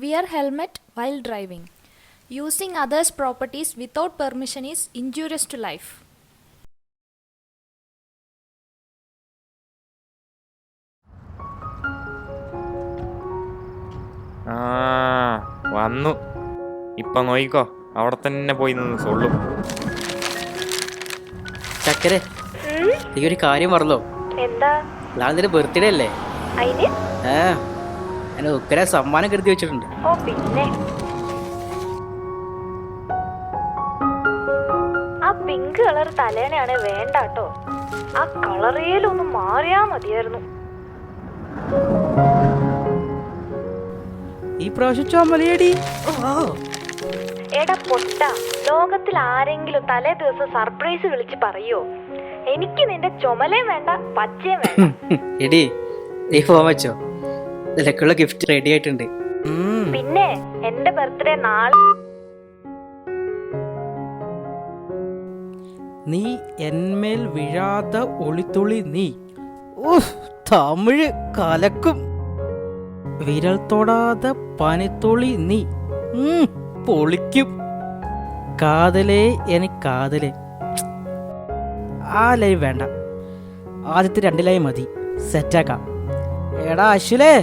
Wear helmet while driving. Using others' properties without permission is injurious to life. വന്നു. ഇപ്പൊ നോയിക്കോ, അവിടെ തന്നെ പോയി നിന്ന് സൊള്ളും. ചക്കരെ, നീ ഒരു കാര്യം പറഞ്ഞോ? എന്താ? നാളെ ബർത്ത്ഡേ അല്ലേ? എന്നെ ഉക്കര സമ്മാനം കരുതി വെച്ചിട്ടുണ്ട്. ഓ പിന്നെ ആ പിങ്ക് കളർ തലേണയാണ് വേണ്ടാട്ടോ. ആ കളറേലൊന്ന് മാറിയാ മതിയായിരുന്നു. ഈ പ്രാവശ്യം ചുമലയടി. എടാ പൊട്ട, ലോകത്തിൽ ആരെങ്കിലും തലേ ദിവസം സർപ്രൈസ് വിളിച്ച് പറയോ എനിക്ക് നിന്റെ ചുമലയും വേണ്ട പച്ചയും വേണ്ട? എടി നീ പോവാൻ വെച്ചോ, നിനക്കുള്ള ഗിഫ്റ്റ് റെഡി ആയിട്ടുണ്ട്. പിന്നെ എന്റെ ബർത്ത്ഡേ നാളെ. നീ എന്മേൽ വീഴാതെ ഒളിത്തുള്ളി നീ. തമിഴ് കലക്കും. വിരൽ തൊടാതെ പനിത്തുള്ളി നീ. പൊളിക്കും. കാതലേ എനിക്ക് കാതലേ. ആ ലൈവ് വേണ്ട, ആദ്യത്തെ 2 ലൈവ് മതി. സെറ്റാക്കാം. എടാ അശ്വലേ,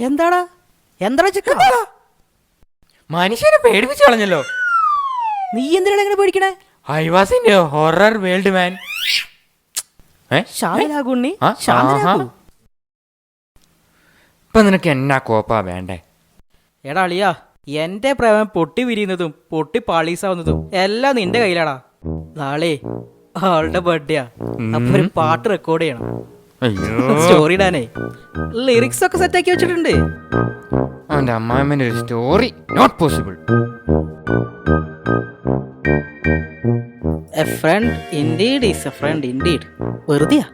എന്താടാ എന്താടാ ചെക്ക? മനുഷ്യനെ പേടിപ്പിച്ചു കളഞ്ഞല്ലോ. നീ എന്തിനാണ് ഇങ്ങനെ പേടിക്കണേ? I was in a horror world man. ശാന്തനാകുണ്ണി, ഇപ്പൊ നിനക്ക് എന്നാ കോപ്പാ വേണ്ടേ? എടാ അളിയാ, എന്റെ പ്രേമം പൊട്ടി വിരിയുന്നതും പൊട്ടി പാളീസാവുന്നതും എല്ലാം നിന്റെ കയ്യിലാടാ. നാളെ ആളുടെ ബർത്ത്ഡേയാ. അപ്പൊ ഒരു പാട്ട് റെക്കോർഡ് ചെയ്യണം. സ്റ്റോറി ഇടാനേ ലിറിക്സ് ഒക്കെ സെറ്റ് ആക്കി വെച്ചിട്ടുണ്ട്. അവന്റെ അമ്മാമ്മന്റെ ഒരു story not possible. A friend indeed is a friend indeed. വെറുതെയാ.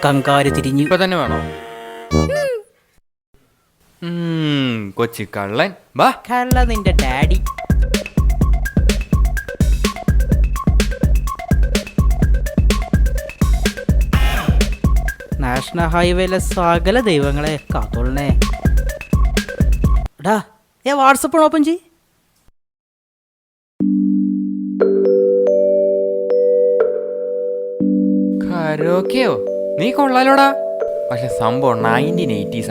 കങ്കാര് തിരിഞ്ഞു. ഇപ്പൊ തന്നെ വേണോ? കൊച്ചി കള്ളൻ വാ. കള്ള നിന്റെ ഡാഡി. നാഷണൽ ഹൈവേയിലെ സകല ദൈവങ്ങളെ കാത്തോളണേ. എടാ വാട്സപ്പ് ഓപ്പൺ ചെയ്. കരോക്കെയോ? നീ കൊള്ളാലോടാ. പക്ഷെ സംഭവം 1980s.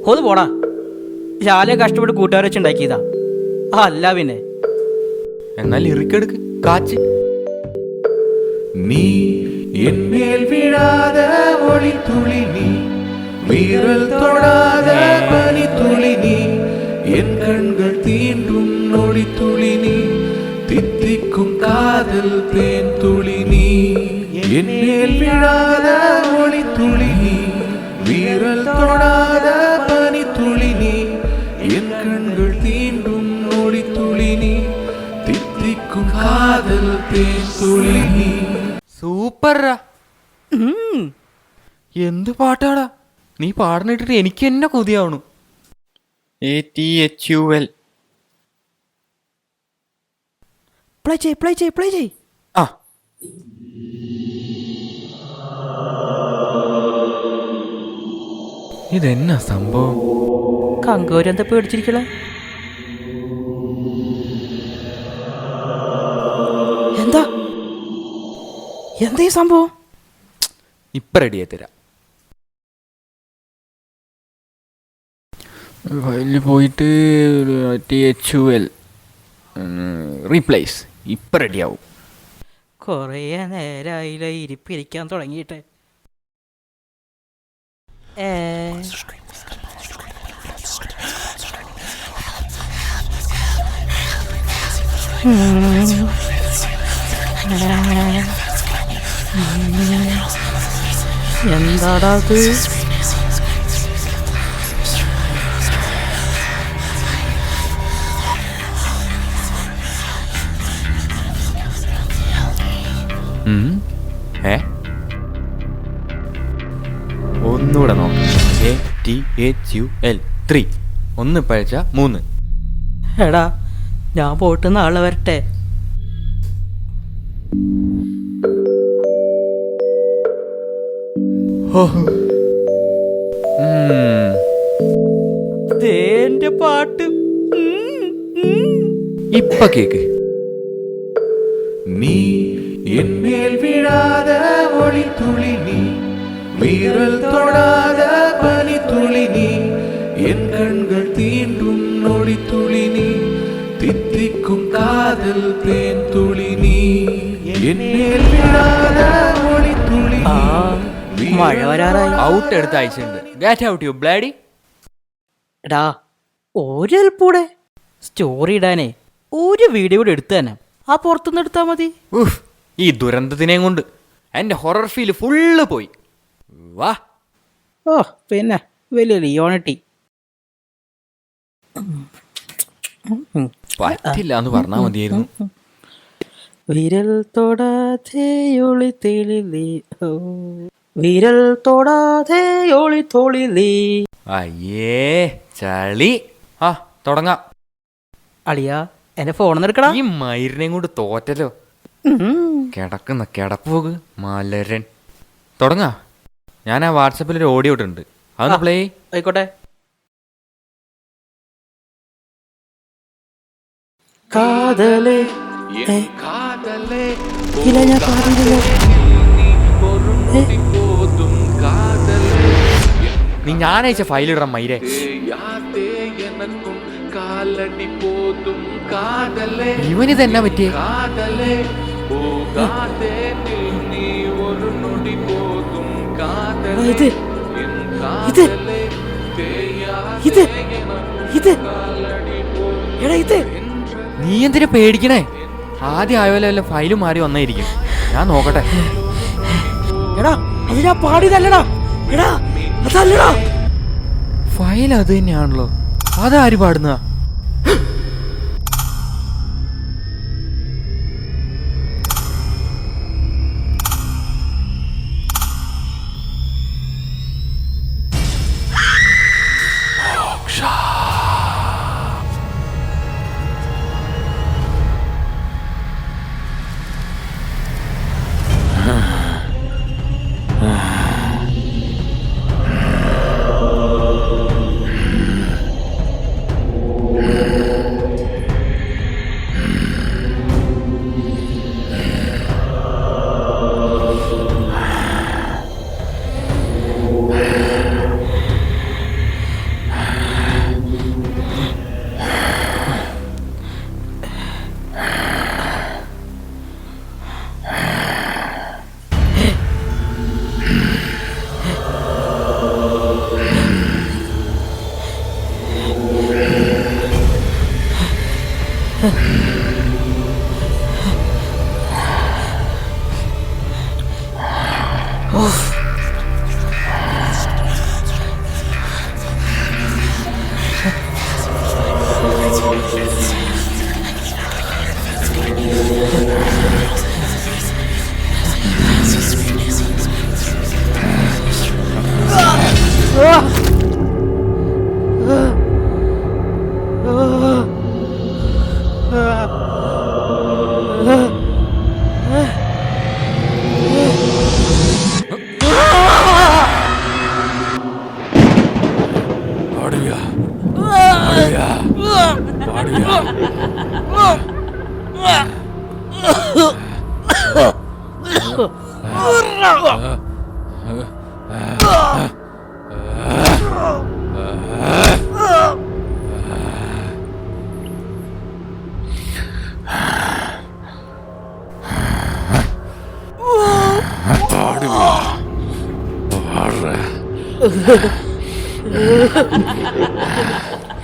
ഒന്ന് പോടാ. ശാലയെ കഷ്ടപ്പെട്ട് കൂട്ടുകാരെ വെച്ച് ഉണ്ടാക്കിയതാ. അല്ല പിന്നെ. എന്നാൽ ഇറിക്കെടുക്ക് കാച്ച്. നീ എന്മേൽ വീഴാത ഒളിത്തുളി നീ, വീരൽ തൊടാത പനിത്തുളി നീ, എൻ കൺകൾ തീണ്ടും നൊടിത്തുളി നീ, തിത്തിക്കും കാതൽ തേൻ തുളി നീ. എന്മേൽ വീഴാത ഒളിത്തുളി നീ, വീരൽ തൊടാത പനിത്തുളി നീ, എൻ കൺകൾ തീണ്ടും നൊടിത്തുളി നീ, തിത്തിക്കും കാതൽ തേൻ തുളി നീ. സൂപ്പറാ. എന്ത് പാട്ടാടാ നീ പാടുന്നിട്ടിട്ട് എനിക്ക് എന്നെ കൊതിയാവണു. ATHUL. പ്ലേ ചെയ്. ആ ഇതെന്നാ സംഭവം? കങ്കോര് എന്താ പേടിച്ചിരിക്കണേ? എന്താ ഈ സംഭവം? ഇപ്പൊ റെഡിയായി തരാം. ഫയലിൽ പോയിട്ട് THUL റീപ്ലേസ്. ഇപ്പൊ റെഡിയാവും. കൊറേ നേരായില്ല ഇരിപ്പിരിക്കാൻ തുടങ്ങിയിട്ട്. എന്താടാ അത്? ഒന്നുകൂടെ നോക്കാം. ATHUL 3 1 പഴച്ച 3. എടാ ഞാൻ പോയിട്ട് നാളെ വരട്ടെ. എന്റെ പാട്ട് ഇപ്പൊ കേക്ക്. നീ എന്നേൽ വീഴാത ഒളിത്തുളി നീ, വീരൽ തൊടാത പനിത്തുളി നീ, എൻ കൺകൾ തീണ്ടും നൊടിത്തുളി നീ, തിത്തിക്കും കാതൽ തേൻ തുളി നീ, എന്നേൽ വീഴാത ഒളിത്തുളി നീ. മഴ വരാറായി. ഔട്ട് എടുത്ത അയച്ചിട്ടുണ്ട്. Get out you bloody. എടാ ഒരൽപ്പൂടെ സ്റ്റോറി ഇടാനേ ഒരു വീഡിയോ കൂടെ എടുത്തു തന്നെ. ആ പുറത്തുനിന്ന് എടുത്താ മതി. ഈ ദുരന്തത്തിനെയും കൊണ്ട് എൻ്റെ ഹൊറർ ഫീല് ഫുള്ള് പോയി. വാ. ഓ പിന്നെ വലിയ ലിയോണിറ്റി. പറ്റില്ല എന്ന് പറഞ്ഞാൽ മതിയായിരുന്നു. വിരൽ തൊടാതെ ഒളി തെളിലി, വിരൽ തൊടാതെ ഒളി തൊളിലി. അയ്യേ ചളി. ആ തുടങ്ങാം. അളിയാ എന്റെ ഫോൺ എടുക്കടാ. ഈ മയിലിനെയും കൊണ്ട് തോറ്റല്ലോ. കിടക്കുന്ന കിടപ്പോക്ക് മലരൻ. തുടങ്ങാ. ഞാൻ ആ വാട്സപ്പിൽ ഒരു ഓഡിയോ ഇട്ടുണ്ട്, അതൊന്ന് പ്ലേ. ആയിക്കോട്ടെ. കാതലേ കാതലേ ഇല്ല ഞാൻ പാടില്ലല്ലോ. നീ ഞാനയച്ച ഫയൽ ഇടാം മയിരെ. കാലടി പോതും കാതലേ ഇവന് തന്നെ പറ്റിയേ. കാതലേ പോകാതെ നീ ഒരു നൊടി പോതും കാതലേ ഇത് ഇത് ഇത് ഇത് എടാ ഇത് നീ എന്തിനാ പേടിക്കണേ? ആദ്യം ആയോലെ വല്ല ഫയലും മാറി വന്നായിരിക്കും. ഞാൻ നോക്കട്ടെ. എടാ അത് ഞാൻ പാടിയതല്ലടാ. എടാ അതല്ലടാ. ഫയൽ അത് തന്നെയാണല്ലോ. അതാര് പാടുന്ന?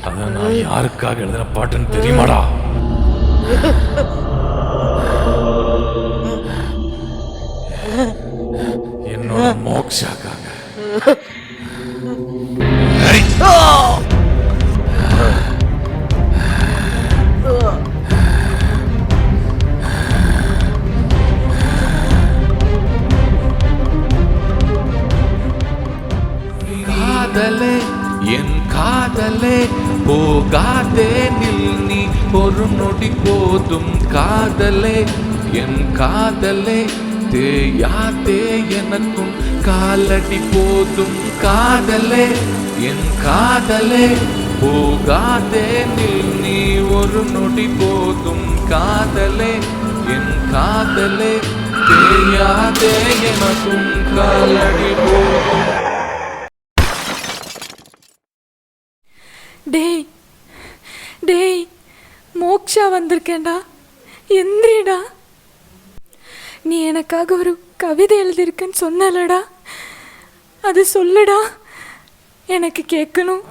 அதான் நான் யாருக்காக எழுதின பாட்டுன்னு தெரியுமாடா? என்னோட மோக்ஷாக்காக. காதலே என் காதலே போகாதே நில் நீ ஒரு நொடி போதும் காதலே என் காதலே தேயாதே எனக்கும் காலடி போதும் காதலே என் காதலே போகாதே நில் நீ ஒரு நொடி போதும் காதலே என் காதலே தேயாதே எனக்கும் காலடி போதும். டேய் டேய் மோக்ஷா வந்திருக்கேன்டா, எந்திரிடா. நீ எனக்காக ஒரு கவிதை எழுதியிருக்கேன்னு சொன்னலடா, அது சொல்லுடா, எனக்கு கேட்கணும்.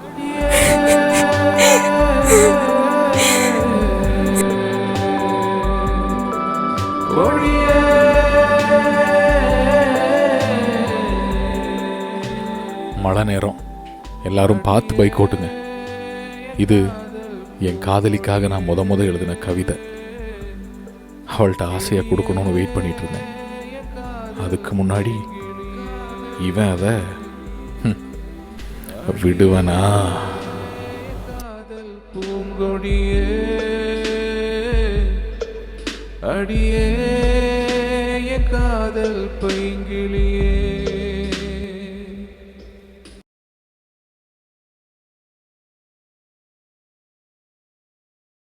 மழை நேரம், எல்லாரும் பார்த்து பைக் ஓட்டுங்க. இது என் காதலிக்காக நான் முத எழுதின கவிதை. அவள்கிட்ட ஆசையாக கொடுக்கணும்னு வெயிட் பண்ணிட்டு இருந்தேன். அதுக்கு முன்னாடி இவன் அதை விடுவனா? பூங்கொடியே அடியே காதல் பைங்கிளியே